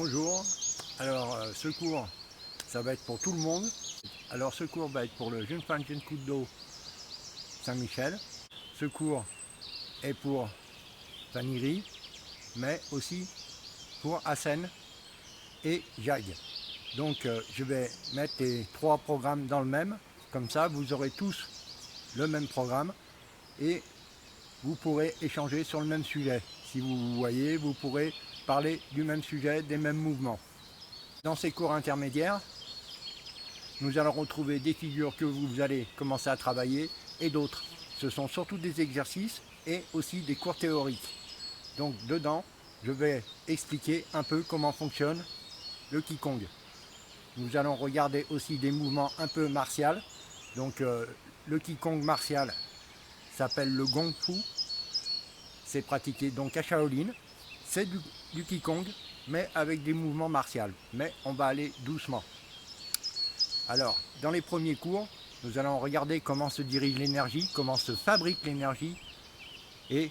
Bonjour, alors ce cours ça va être pour tout le monde. Alors ce cours va être pour le Jeune Fan Jeune Coup d'eau Saint-Michel. Ce cours est pour Faniri, mais aussi pour Assen et Jag. Donc je vais mettre les trois programmes dans le même, comme ça vous aurez tous le même programme et vous pourrez échanger sur le même sujet. Si vous voyez, vous pourrez parler du même sujet, des mêmes mouvements. Dans ces cours intermédiaires, nous allons retrouver des figures que vous allez commencer à travailler et d'autres. Ce sont surtout des exercices et aussi des cours théoriques. Donc dedans, je vais expliquer un peu comment fonctionne le Qigong. Nous allons regarder aussi des mouvements un peu martiaux. Donc le Qigong martial s'appelle le Gong Fu. C'est pratiqué donc à Shaolin. C'est du Qigong, mais avec des mouvements martiaux. Mais on va aller doucement. Alors, dans les premiers cours, nous allons regarder comment se dirige l'énergie, comment se fabrique l'énergie et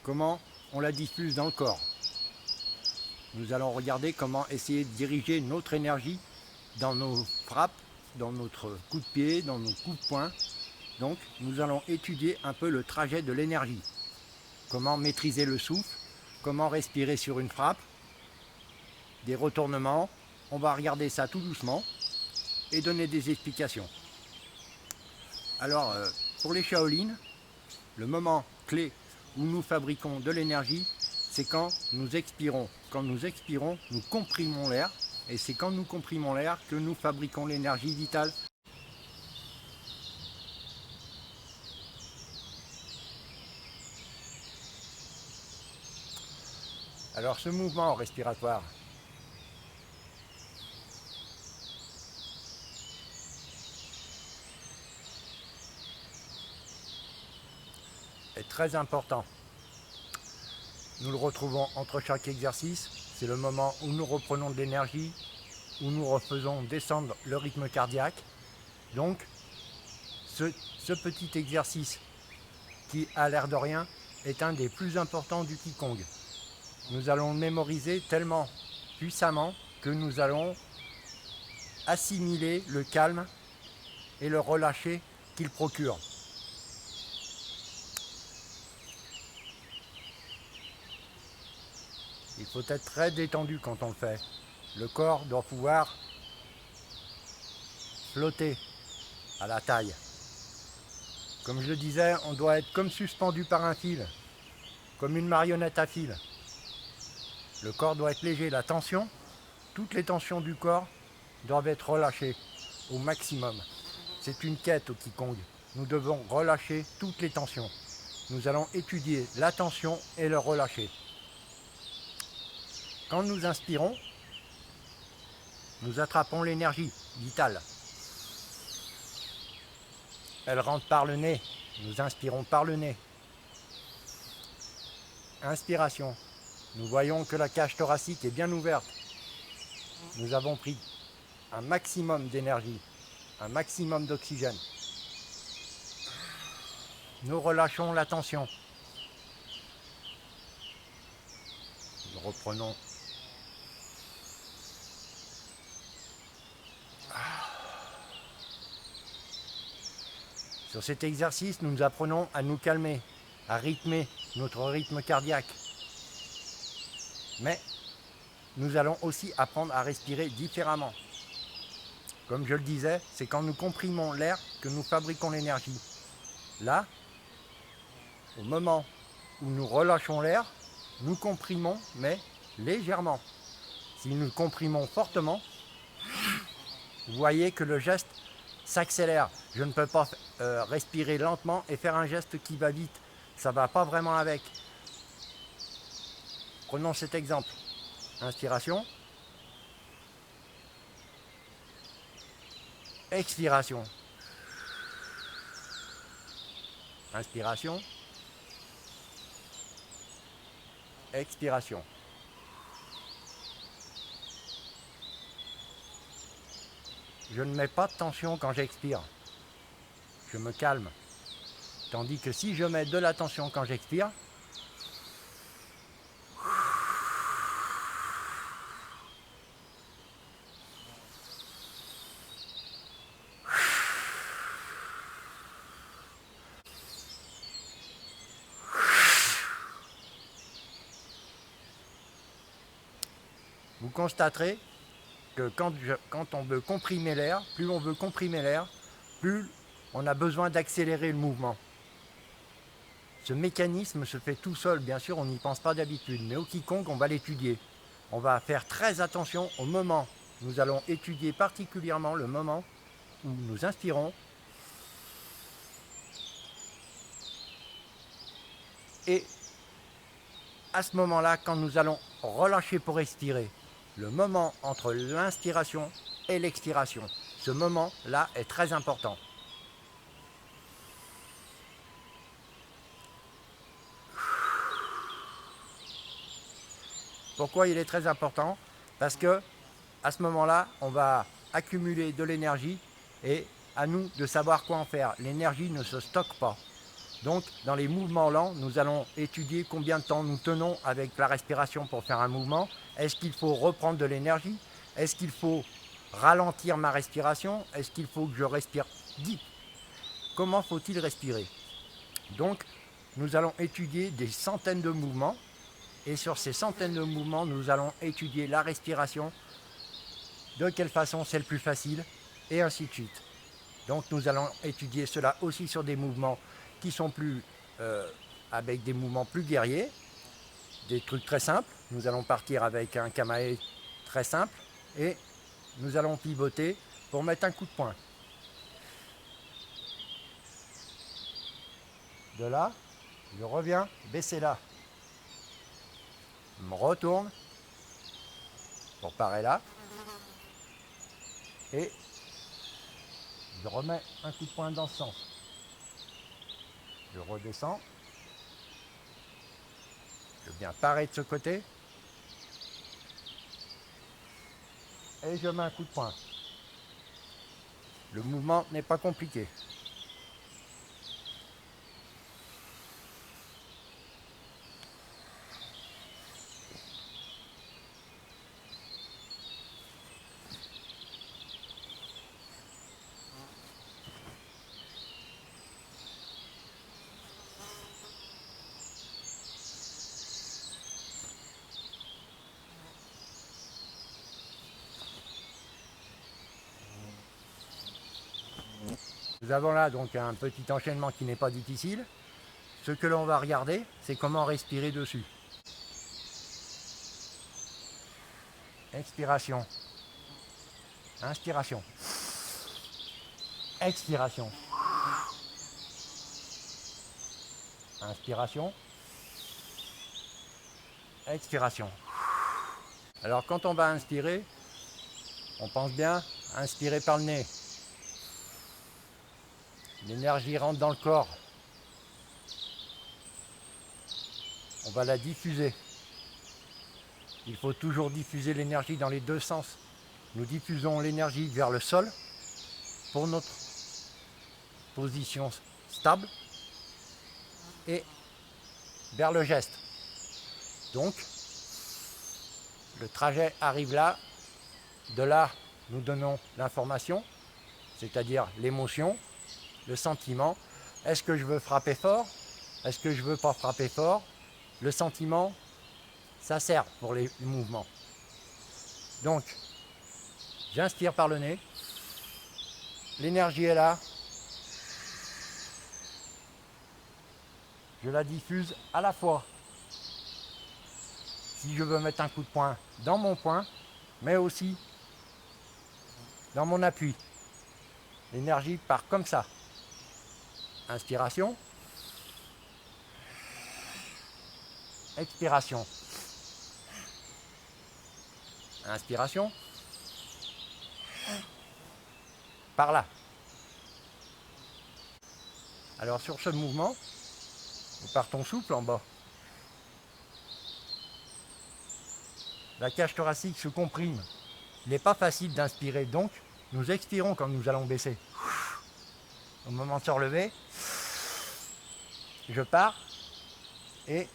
comment on la diffuse dans le corps. Nous allons regarder comment essayer de diriger notre énergie dans nos frappes, dans notre coup de pied, dans nos coups de poing. Donc, nous allons étudier un peu le trajet de l'énergie. Comment maîtriser le souffle, comment respirer sur une frappe, des retournements. On va regarder ça tout doucement et donner des explications. Alors, pour les Shaolin, le moment clé où nous fabriquons de l'énergie, c'est quand nous expirons. Quand nous expirons, nous comprimons l'air, et c'est quand nous comprimons l'air que nous fabriquons l'énergie vitale. Alors, ce mouvement respiratoire, est très important. Nous le retrouvons entre chaque exercice. C'est le moment où nous reprenons de l'énergie, où nous refaisons descendre le rythme cardiaque. Donc, ce petit exercice qui a l'air de rien est un des plus importants du Qigong. Nous allons le mémoriser tellement puissamment que nous allons assimiler le calme et le relâcher qu'il procure. Il faut être très détendu quand on le fait. Le corps doit pouvoir flotter à la taille. Comme je le disais, on doit être comme suspendu par un fil, comme une marionnette à fil. Le corps doit être léger, la tension, toutes les tensions du corps doivent être relâchées au maximum. C'est une quête au Qigong. Nous devons relâcher toutes les tensions. Nous allons étudier la tension et le relâcher. Quand nous inspirons, nous attrapons l'énergie vitale. Elle rentre par le nez. Nous inspirons par le nez. Inspiration. Nous voyons que la cage thoracique est bien ouverte. Nous avons pris un maximum d'énergie, un maximum d'oxygène. Nous relâchons la tension. Nous reprenons. Sur cet exercice, nous apprenons à nous calmer, à rythmer notre rythme cardiaque. Mais nous allons aussi apprendre à respirer différemment. Comme je le disais, c'est quand nous comprimons l'air que nous fabriquons l'énergie. Là, au moment où nous relâchons l'air, nous comprimons, mais légèrement. Si nous comprimons fortement, vous voyez que le geste s'accélère. Je ne peux pas respirer lentement et faire un geste qui va vite. Ça ne va pas vraiment avec. Prenons cet exemple. Inspiration. Expiration. Inspiration. Expiration. Je ne mets pas de tension quand j'expire. Je me calme. Tandis que si je mets de la tension quand j'expire, vous constaterez que quand on veut comprimer l'air, plus on veut comprimer l'air, plus on a besoin d'accélérer le mouvement. Ce mécanisme se fait tout seul, bien sûr, on n'y pense pas d'habitude, mais au quiconque, on va l'étudier. On va faire très attention au moment. Nous allons étudier particulièrement le moment où nous inspirons et à ce moment-là, quand nous allons relâcher pour expirer, le moment entre l'inspiration et l'expiration, ce moment-là est très important. Pourquoi il est très important? Parce que à ce moment-là, on va accumuler de l'énergie et à nous de savoir quoi en faire. L'énergie ne se stocke pas. Donc, dans les mouvements lents, nous allons étudier combien de temps nous tenons avec la respiration pour faire un mouvement. Est-ce qu'il faut reprendre de l'énergie? Est-ce qu'il faut ralentir ma respiration? Est-ce qu'il faut que je respire deep? Comment faut-il respirer? Donc, nous allons étudier des centaines de mouvements. Et sur ces centaines de mouvements, nous allons étudier la respiration, de quelle façon c'est le plus facile, et ainsi de suite. Donc nous allons étudier cela aussi sur des mouvements qui sont plus avec des mouvements plus guerriers, des trucs très simples. Nous allons partir avec un kamae très simple et nous allons pivoter pour mettre un coup de poing. De là, je reviens, baisser là. Je me retourne pour parer là et je remets un coup de poing dans ce sens. Je redescends. Je viens parer de ce côté. Et je mets un coup de poing. Le mouvement n'est pas compliqué. Nous avons là donc un petit enchaînement qui n'est pas difficile. Ce que l'on va regarder, c'est comment respirer dessus. Expiration. Inspiration. Expiration. Inspiration. Expiration. Alors quand on va inspirer, on pense bien inspirer par le nez. L'énergie rentre dans le corps. On va la diffuser. Il faut toujours diffuser l'énergie dans les deux sens. Nous diffusons l'énergie vers le sol pour notre position stable et vers le geste. Donc, le trajet arrive là. De là, nous donnons l'information, c'est-à-dire l'émotion, le sentiment. Est-ce que je veux frapper fort? Est-ce que je veux pas frapper fort? Le sentiment, ça sert pour les mouvements. Donc, j'inspire par le nez. L'énergie est là. Je la diffuse à la fois. Si je veux mettre un coup de poing dans mon poing, mais aussi dans mon appui. L'énergie part comme ça. Inspiration. Expiration. Inspiration. Par là. Alors sur ce mouvement, nous partons souple en bas. La cage thoracique se comprime. Il n'est pas facile d'inspirer, donc nous expirons quand nous allons baisser. Au moment de se relever, je pars et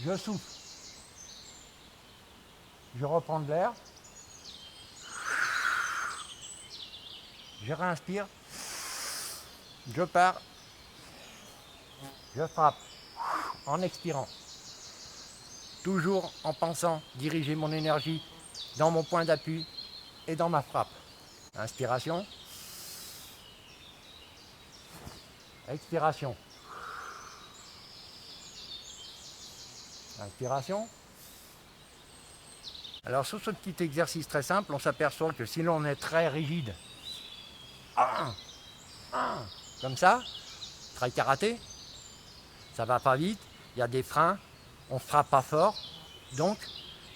je souffle. Je reprends de l'air. Je réinspire. Je pars. Je frappe en expirant. toujours en pensant diriger mon énergie dans mon point d'appui et dans ma frappe. Inspiration. Expiration. Inspiration. Alors sur ce petit exercice très simple, on s'aperçoit que si l'on est très rigide, comme ça, très karaté, ça va pas vite, il y a des freins, on ne frappe pas fort, donc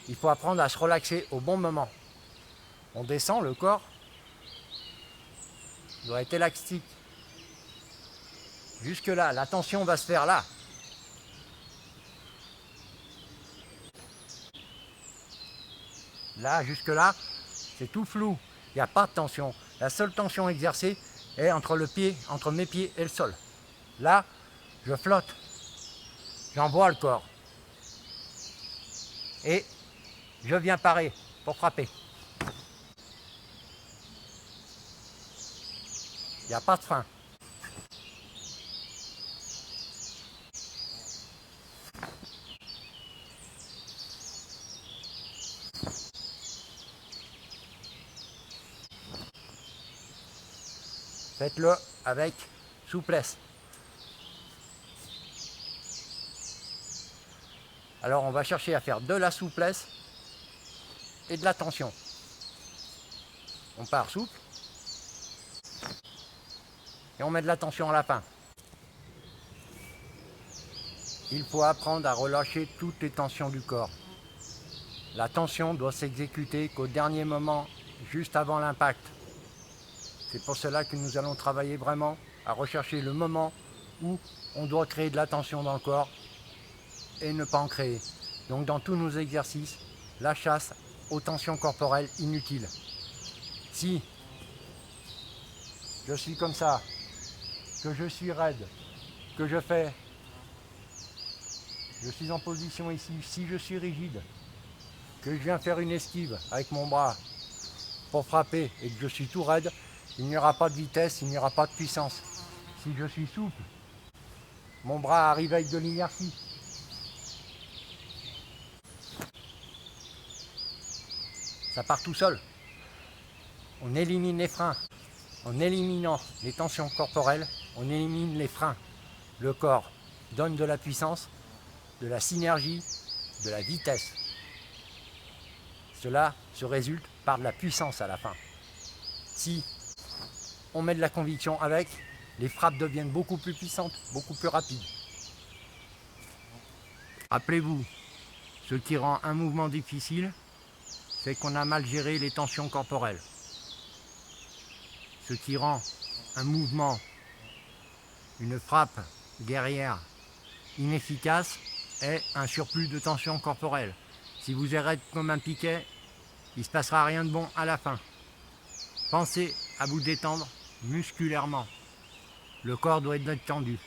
il faut apprendre à se relaxer au bon moment. On descend, le corps doit être élastique. Jusque là, la tension va se faire là. Là, jusque là, c'est tout flou, il n'y a pas de tension. La seule tension exercée est entre mes pieds et le sol. Là, je flotte, j'envoie le corps. Et je viens parer pour frapper. Il n'y a pas de frein. Faites-le avec souplesse. Alors on va chercher à faire de la souplesse et de la tension. On part souple et on met de la tension à la fin. Il faut apprendre à relâcher toutes les tensions du corps. La tension doit s'exécuter qu'au dernier moment, juste avant l'impact. C'est pour cela que nous allons travailler vraiment à rechercher le moment où on doit créer de la tension dans le corps et ne pas en créer. Donc dans tous nos exercices, la chasse aux tensions corporelles inutiles. Si je suis comme ça, que je suis raide, que je suis en position ici, si je suis rigide, que je viens faire une esquive avec mon bras pour frapper et que je suis tout raide, il n'y aura pas de vitesse, il n'y aura pas de puissance. Si je suis souple, mon bras arrive avec de l'inertie. Ça part tout seul. On élimine les freins. En éliminant les tensions corporelles, on élimine les freins. Le corps donne de la puissance, de la synergie, de la vitesse. Cela se résulte par de la puissance à la fin. Si on met de la conviction avec, les frappes deviennent beaucoup plus puissantes, beaucoup plus rapides. Rappelez-vous, ce qui rend un mouvement difficile, c'est qu'on a mal géré les tensions corporelles. Ce qui rend un mouvement, une frappe guerrière inefficace, est un surplus de tension corporelle. Si vous êtes raide comme un piquet, il ne se passera rien de bon à la fin. Pensez à vous détendre musculairement. Le corps doit être détendu.